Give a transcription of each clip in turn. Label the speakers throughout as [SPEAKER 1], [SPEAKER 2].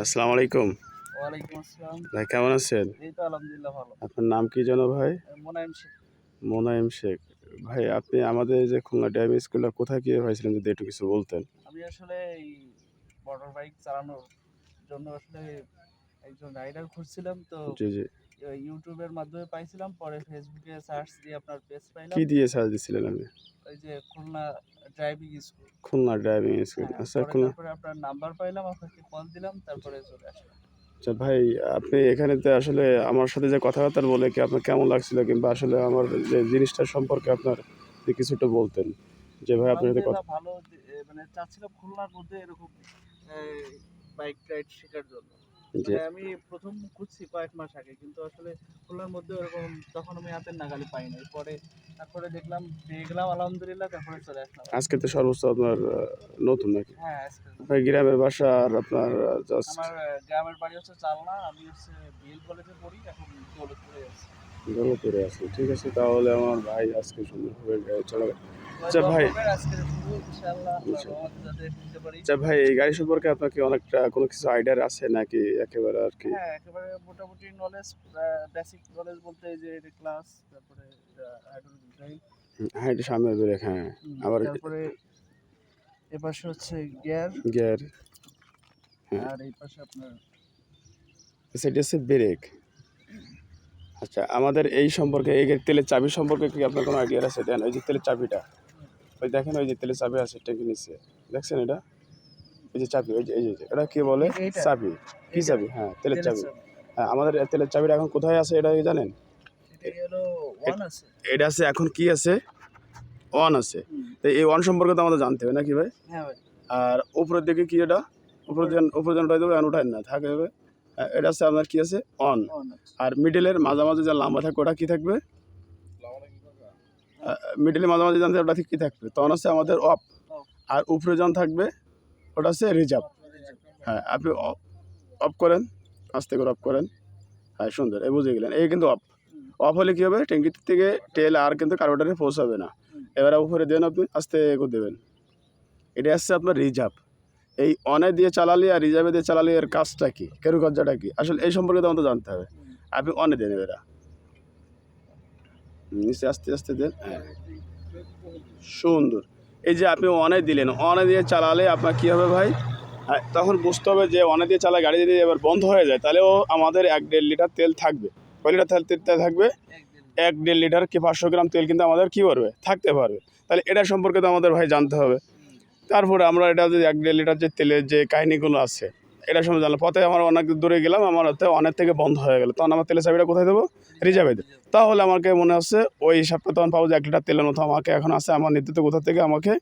[SPEAKER 1] আসসালামু আলাইকুম।
[SPEAKER 2] ওয়ালাইকুম আসসালাম।
[SPEAKER 1] ভাই কেমন আছেন?
[SPEAKER 2] এই তো আলহামদুলিল্লাহ ভালো।
[SPEAKER 1] আপনার নাম কি যেন ভাই?
[SPEAKER 2] মোনায়েম শেখ।
[SPEAKER 1] মোনায়েম শেখ। ভাই আপনি আমাদের এই যে খুলনা ড্রাইভিং স্কুলটা কোথায় কিভাবে পাইছিলেন যদি একটু কিছু বলতেন?
[SPEAKER 2] আমি আসলে এই মোটর বাইক চালানোর জন্য আসলে একজন রাইডার খুঁজছিলাম তো
[SPEAKER 1] জি, জি।
[SPEAKER 2] ইউটিউবের মাধ্যমে পাইছিলাম, পরে ফেসবুকে সার্চ দিয়ে আপনার পেজ
[SPEAKER 1] কি
[SPEAKER 2] পাইলাম।
[SPEAKER 1] দিয়ে সার্চ দিছিলেন আপনি?
[SPEAKER 2] ওই যে Khulna driving school.
[SPEAKER 1] Khulna driving school.
[SPEAKER 2] হ্যাঁ,
[SPEAKER 1] আচ্ছা
[SPEAKER 2] পরে
[SPEAKER 1] খুলনা।
[SPEAKER 2] তারপরে আপনার নাম্বার পাইলাম, আপনাকে কল দিলাম, তারপরে চলে আসলাম।
[SPEAKER 1] আচ্ছা ভাই আপনি এখানেতে আসলে আমার সাথে যে কথাবার্তা বলে কি আপনার কেমন লাগছিল? কিংবা আসলে আমার যে জিনিসটা সম্পর্কে আপনার যদি কিছু একটু বলতেন? যে ভাই আপনার সাথে
[SPEAKER 2] আলহামদুলিল্লাহ ভালো। মানে চাচ্ছিলাম খুলনার মধ্যে এরকম বাইক রাইড শেখার জন্য।
[SPEAKER 1] যে
[SPEAKER 2] মানে আমি প্রথম খুঁজছি কয়েক মাস আগে, কিন্তু আসলে খুলনার মধ্যে ওরকম তখন আমি হাতের নাগালে পাই নাই। তারপরে দেখলাম, পেয়ে গেলাম আলহামদুলিল্লাহ, তারপরে চলে আসলাম।
[SPEAKER 1] আজকে তো সর্বোচ্চ আপনার নতুন নাকি?
[SPEAKER 2] হ্যাঁ, আজকে
[SPEAKER 1] ভাই গ্রামের বাসা আর আপনার জাস্ট
[SPEAKER 2] আমার গ্রামের বাড়ি হচ্ছে চালনা, আমি হচ্ছে বিএল কলেজে পড়ি, এখন দৌলতপুরে আছি।
[SPEAKER 1] দৌলতপুরে আছে। ঠিক আছে তাহলে আমার ভাই আজকে সুন্দরভাবে চলে আচ্ছা
[SPEAKER 2] দোয়া
[SPEAKER 1] ভাই
[SPEAKER 2] করবেন আজকের শুরু, ইনশাআল্লাহ আল্লাহর রহমতে যাতে নিতে পারি।
[SPEAKER 1] আচ্ছা ভাই এই গাড়ি সম্পর্কে আপনার কি অনেকটা কোনো কিছু আইডিয়া আছে নাকি একেবারে আর কি?
[SPEAKER 2] হ্যাঁ, একেবারে মোটামুটি নলেজ, বেসিক নলেজ বলতে এই যে এটা ক্লাস, তারপরে হাইড্রোলিক ড্রাইভ,
[SPEAKER 1] হ্যাঁ এটা সামনের ব্রেক হ্যাঁ আবার
[SPEAKER 2] তারপরে এপাশে হচ্ছে গিয়ার,
[SPEAKER 1] গিয়ার হ্যাঁ
[SPEAKER 2] আর এই পাশে আপনার
[SPEAKER 1] সেটা হচ্ছে ব্রেক। আচ্ছা আমাদের এই সম্পর্কে এই তেলের চাবি সম্পর্কে কি আপনার কোনো আইডিয়া আছে? দেন ওই যে তেলের চাবিটা ওই দেখেন ওই যে তেলের চাবি আছে ট্যাঙ্কি নিচে দেখছেন এটা এই যে চাবি ওই যে এই যে এটা কি বলে
[SPEAKER 2] এইটা
[SPEAKER 1] চাবি কি
[SPEAKER 2] এইটা
[SPEAKER 1] চাবি হ্যাঁ তেলের
[SPEAKER 2] তেলের
[SPEAKER 1] চাবি
[SPEAKER 2] চাবি।
[SPEAKER 1] হ্যাঁ আমাদের তেলের চাবিটা এখন কোথায় আছে এটা কি জানেন?
[SPEAKER 2] এটা হলো ওয়ান আছে।
[SPEAKER 1] এটা আছে এখন কি আছে অন আছে। তো এই অন সম্পর্কে তো আমাদের জানতে হবে নাকি ভাই?
[SPEAKER 2] হ্যাঁ ভাই।
[SPEAKER 1] আর উপরের দিকে কি এটা উপরে যেন উঠাই দেবো এখন উঠায় না থাকে হবে এটা হচ্ছে আপনার কি আছে অন।
[SPEAKER 2] অন আছে।
[SPEAKER 1] আর মিডিলের মাঝামাঝি যে লম্বা থাকবে ওটা কি থাকবে? মিডিলের মাঝামাঝি জানতে ওটা কি থাকবে তখন হচ্ছে আমাদের অফ। আর উপরে যখন থাকবে ওটা হচ্ছে রিজার্ভ। হ্যাঁ আপনি অফ করেন আস্তে করে অফ করেন। হ্যাঁ সুন্দর এই বুঝে গেলেন এই কিন্তু অফ। অফ হলে কী হবে ট্যাঙ্কির থেকে তেল আর কিন্তু কার্বোরেটরে পৌঁছাবে না। এবার উপরে দেন আপনি আস্তে করে দেবেন। এটা আসছে আপনার রিজার্ভ। এই অনে দিয়ে চালালে আর রিজার্ভে দিয়ে চালালে এর কাজটা কী কারুকার্যটা কী আসলে এই সম্পর্কে তো আমাদের জানতে হবে। আপনি অনে দেন এরা নিচে আস্তে আস্তে দেন হ্যাঁ সুন্দর। এই যে আপনি অনে দিলেন অনে দিয়ে চালালে আপনার কী হবে ভাই? হ্যাঁ তখন বুঝতে হবে যে অনে দিয়ে চালা গাড়ি যদি এবার বন্ধ হয়ে যায় তাহলেও আমাদের 1-1.5 লিটার তেল থাকবে। কয় লিটার তেল থাকবে? 1-1.5 লিটার কি 500 গ্রাম তেল কিন্তু আমাদের কী করবে থাকতে পারবে। তাহলে এটা সম্পর্কে তো আমাদের ভাই জানতে হবে। তারপরে আমরা এটা যদি 1-1.5 লিটার যে তেলের যে কাহিনিগুলো আছে এটা সম্বন্ধে জানলাম। পথে আমার অনেক দূরে গেলাম আমার হচ্ছে অনেক থেকে বন্ধ হয়ে গেলো তখন আমার তেলের চাবিটা কোথায় দেবো? রিজার্ভে দেবো। তাহলে আমাকে মনে হচ্ছে ওই হিসাবটা তখন পাবো যে 1 লিটার তেলের মতো আমাকে এখন আছে আমার নির্দিষ্ট কোথা থেকে আমাকে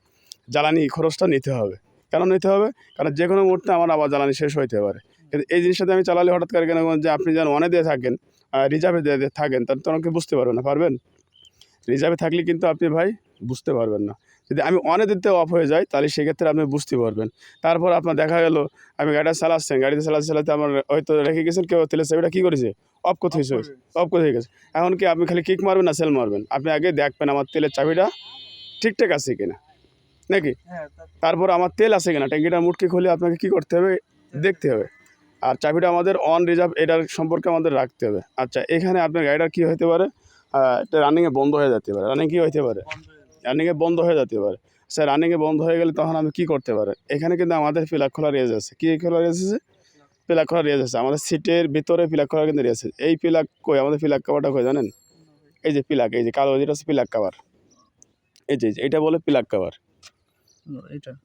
[SPEAKER 1] জ্বালানি খরচটা নিতে হবে। কেন নিতে হবে? কারণ যে কোনো মুহূর্তে আমার আবার জ্বালানি শেষ হইতে পারে। কিন্তু এই জিনিসটাতে আমি চালালে হঠাৎ করে কেন যে আপনি যেন অনে দিয়ে থাকেন রিজার্ভে দিয়ে থাকেন তাহলে তো আমাকে বুঝতে পারবেন না পারবেন? রিজার্ভে থাকলে কিন্তু আপনি ভাই বুঝতে পারবেন না। যদি আমি অনে দিতে অফ হয়ে যাই তাহলে সেক্ষেত্রে আপনি বুঝতে পারবেন। তারপর আপনার দেখা গেল আমি গাড়িটা চালাচ্ছেন গাড়িতে চালাতে চালাতে আমার হয়তো রেখে গেছেন কেউ তেলের চাবিটা কী করেছে অফ করতে হয়েছে অফ করে গেছে। এখন কি আপনি খালি কিক মারবেন না সেল মারবেন? আপনি আগে দেখবেন আমার তেলের চাবিটা ঠিকঠাক আছে কিনা নাকি? তারপর আমার তেল আছে কিনা ট্যাঙ্কিটার মুটকি খুলে আপনাকে কী করতে হবে দেখতে হবে। আর চাবিটা আমাদের অন রিজার্ভ এটার সম্পর্কে আমাদের রাখতে হবে। আচ্ছা এখানে আপনার গাড়িটা কী হতে পারে এটা রানিংয়ে বন্ধ হয়ে যেতে পারে। রানিং কী হতে পারে? রানিংয়ে বন্ধ হয়ে যেতে পারে। স্যার রানিংয়ে বন্ধ হয়ে গেলে তখন আমি কী করতে পারি? এখানে কিন্তু আমাদের প্লাগ খোলার রেঞ্জ আছে। কী খোলার রেঞ্জ আছে? প্লাগ খোলার রেঞ্জ আছে। আমাদের সিটের ভিতরে প্লাগ খোলার কিন্তু রেঞ্জ আছে। এই প্লাগ কই আমাদের প্লাগ কভারটা কই জানেন? এই যে প্লাগ এই যে কালো যেটা হচ্ছে প্লাগ কভার এই যে এটা বলে প্লাগ কভার।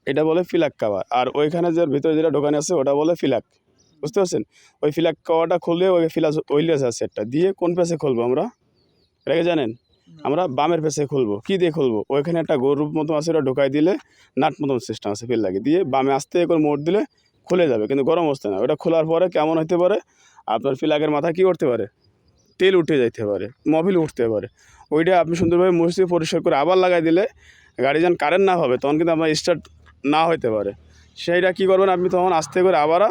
[SPEAKER 1] এটা বলে প্লাগ কভার। আর ওইখানে যে ভিতরে যেটা ঢোকানো আছে ওটা বলে প্লাগ। বুঝতে পারছেন? ওই প্লাগ কভারটা খুললে ওই প্লাস ওইলেস আছে একটা দিয়ে কোন পেছে খুলবো আমরা? এটা কি জানেন? আমরা বামের পেছে খুলবো। কী দিয়ে খুলবো? ওইখানে একটা গরুর মতো আছে ওটা ঢোকাই দিলে নাট মতন সিস্টেম আছে ফেল লাগে দিয়ে বামে আস্তে করে মোড় দিলে খুলে যাবে কিন্তু গরম অবস্থা না। ওটা খোলার পরে কেমন হতে পারে আপনার প্লাগের মাথায় কী করতে পারে তেল উঠে যাইতে পারে মোবিল উঠতে পারে। ওইটা আপনি সুন্দরভাবে মুছে পরিষ্কার করে আবার লাগাই দিলে গাড়ি যখন কারেন্ট না হবে তখন কিন্তু আপনার স্টার্ট না হইতে পারে। সেইটা কী করবেন আপনি তখন আস্তে করে আবার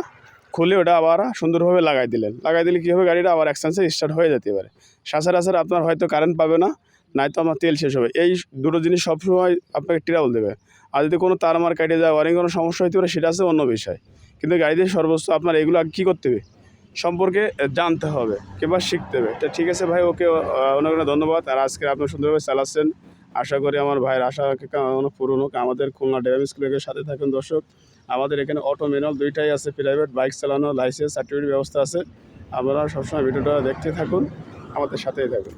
[SPEAKER 1] খুলে ওটা আবার সুন্দরভাবে লাগাই দিলেন। লাগাই দিলে কী হবে গাড়িটা আবার এক্সচেঞ্জে স্টার্ট হয়ে যেতে পারে। সচরাচর আপনার হয়তো কারেন্ট পাবে না নয়তো আমার তেল শেষ হবে। এই দুটো জিনিস সবসময় আপনাকে ট্রাবল দেবে। আর যদি কোনো তার মার কেটে যায়, ওয়ারিং কোনো সমস্যা হতে পারে, সেটা আছে অন্য বিষয়। কিন্তু গাড়িতে সর্বোচ্চ আপনার এগুলো আগে কী করতে হবে, সম্পর্কে জানতে হবে কিংবা শিখতে হবে। তো ঠিক আছে ভাই, ওকে, অনেক অনেক ধন্যবাদ। আর আজকে আপনি সুন্দরভাবে চালাচ্ছেন, আশা করি আমার ভাইয়ের আশা অনেক পূরণ হোক। আমাদের খুলনা ড্রাইভিং স্কুলের সাথে থাকুন দর্শক। আমাদের এখানে অটো ম্যানুয়াল দুইটাই আছে, প্রাইভেট বাইক চালানো লাইসেন্স সার্টিফিকেট ব্যবস্থা আছে। আপনারা সবসময় ভিডিওটা দেখতে থাকুন, আমাদের সাথেই থাকুন।